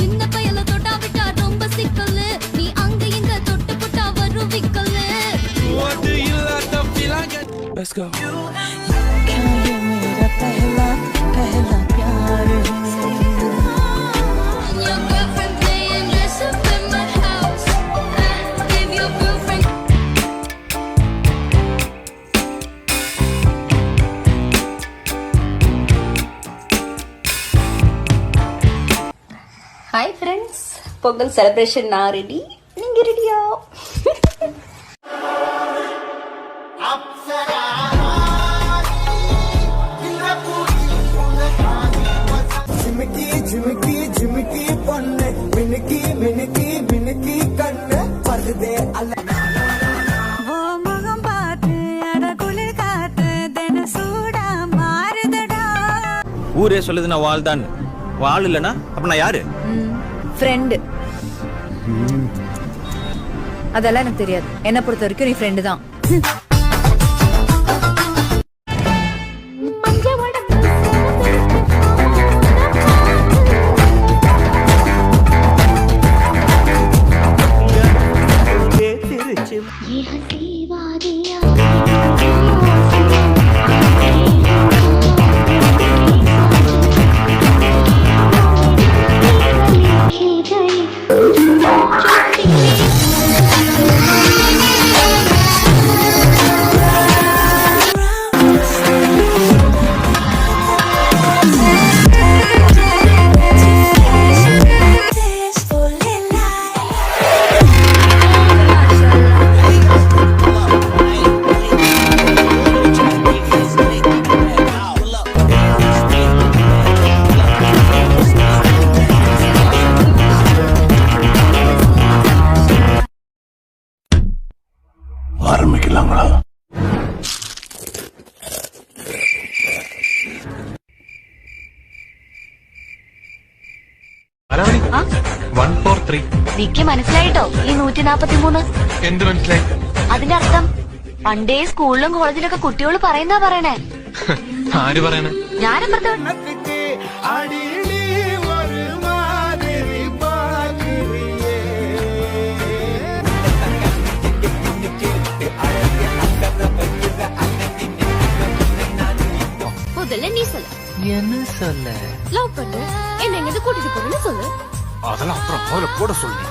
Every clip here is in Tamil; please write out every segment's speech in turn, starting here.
சின்ன பயல தொட்டா விட்டா ரொம்ப சிக்கலு நீ அங்க இங்க தொட்டு புட்டா வரும் விக்கலு Let's go. मेरा पहला पहला प्यार है Your girlfriend playing dress up in my house. Give your girlfriend. Hi friends, Pongal celebration na ready. Ninga ready-ya? झिमकी झिमकी झिमकी पन्ने मिनकी मिनकी मिनकी कन्ने पर्दे वो मुகம் பார்த்து அட குளிர் காத்து தென சூடா மாறுதடா ஊரே சொல்லுது நான் வாழ் தான். வாழ் இல்லனா அப்ப நான் யாரு? ஃப்ரெண்டு. அதெல்லாம் எனக்கு தெரியாது. என்ன பொறுத்த வரைக்கும் நீ ஃப்ரெண்டு தான். ஆரம்பிக்கலாங்களா? നിക്ക് മനസ്സിലായിട്ടോ ഈ 143? എന്ത് മനസ്സിലായി? അതിന്റെ അർത്ഥം പണ്ടേ സ്കൂളിലും കോളേജിലൊക്കെ കുട്ടികൾ പറയുന്നാ പറയണേ. ആര് പറയണേ? ഞാനപ്പുറത്ത് முதல்ல நீ சொல்லு. என்ன சொல்ல? லவ் பண்ணு. என்ன எங்க கூட்டிட்டு போறேன்னு சொல்லு. அதெல்லாம் அப்புறம் முதல்ல போட சொல்லி.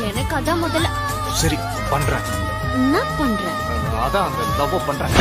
எனக்கு அதான் முதல்ல. சரி பண்றேன். என்ன பண்ற? அதான் அந்த லவ் பண்றேன்.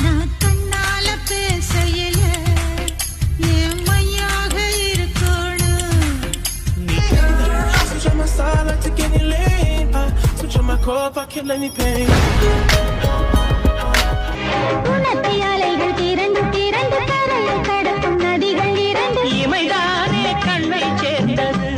நான் கண்ணால பேசையில என் மையாக இருக்கணும் உனத்தி அலைகள் திரண்டு திரண்டு கரையை கடக்கும் நதிகள் இரண்டு இமைதானே கண்ணை சேர்ந்தது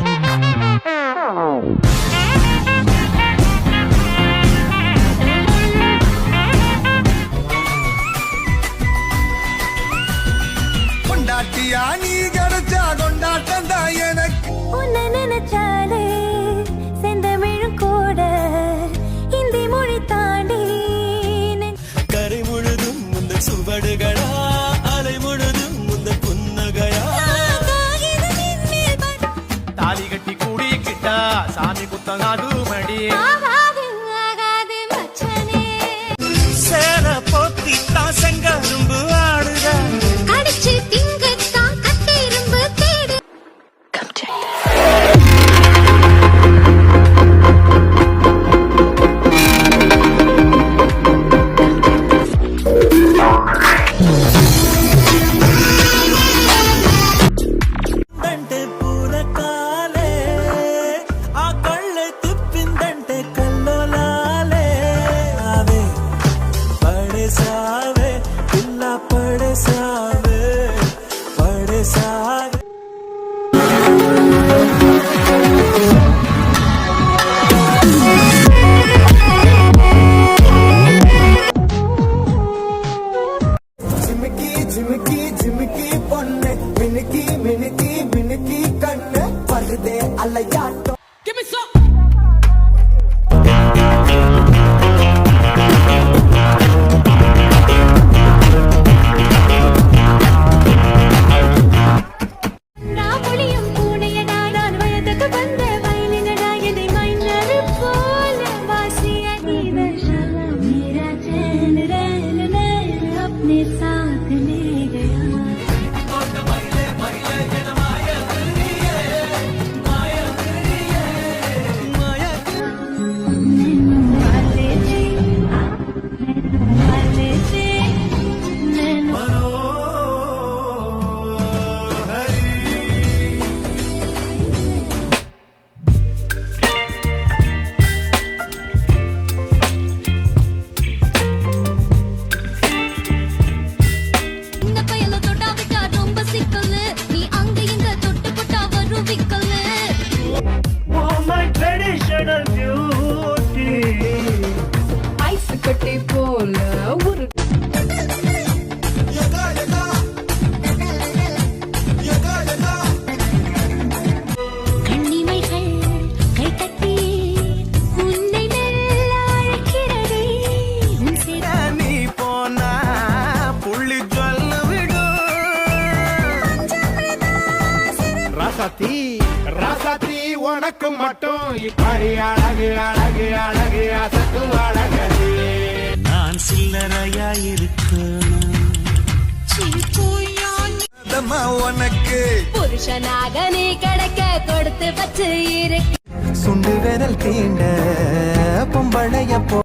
கொண்டாட்டியா நீ கிடைச்சா கொண்டாட்டம் தான் எனக்கு. உன்னை நினைச்சாலே செந்தமிழும் கூட ஹிந்தி மொழி தாண்டி கரை முழுதும் முந்த சுவடுகளா அலை முழுதும் முந்த புன்னகையா தாலி கட்டி கூடிக்கிட்டா சாமி குத்தங்காது மடி ஆகாது ஆகாது மச்சனே சேர போத்தித்தான் செங்கரும்பு ஆடுதா கடிச்சு திங்கத்தான் கட்டெரும்பு தேடு. பூர காலே ஆ கள்ளை துப்பி மினுக்கி மினுக்கி மினுக்கி கண்ணு வருதே அலையாட்டம். ராமுடியும் பூனையடா நான் வயதுக்கு வந்த வயலினடா என்னை மைனரு போல வாசிய நீதஷாலா மேரா चैन रैन नैन अपने साथ ले गया இந்த பையல தொட்டா விட்டா ரொம்ப சிக்கலு நீ அங்க இங்க தொட்டு போட்டா வரும் விக்கலு ஐஸ் கட்டி போல ஒரு கண்ணிமைகள் கை தட்டி உன்னை மெல்ல அழைக்கிறதே உன் சிற நீ போனா புள்ளி சொல்ல விடும் ராசாத்தி ராசாத்தி உனக்கு மட்டும் இப்படி அழகு அழகு அழகு அசத்து அழகது நான் சில்லறையா இருக்கணும் உனக்கு புருஷனாக நீ கிடைக்க கொடுத்து வச்சு இருக்கு சுண்டு விரல் தீண்ட பொம்பளைய போ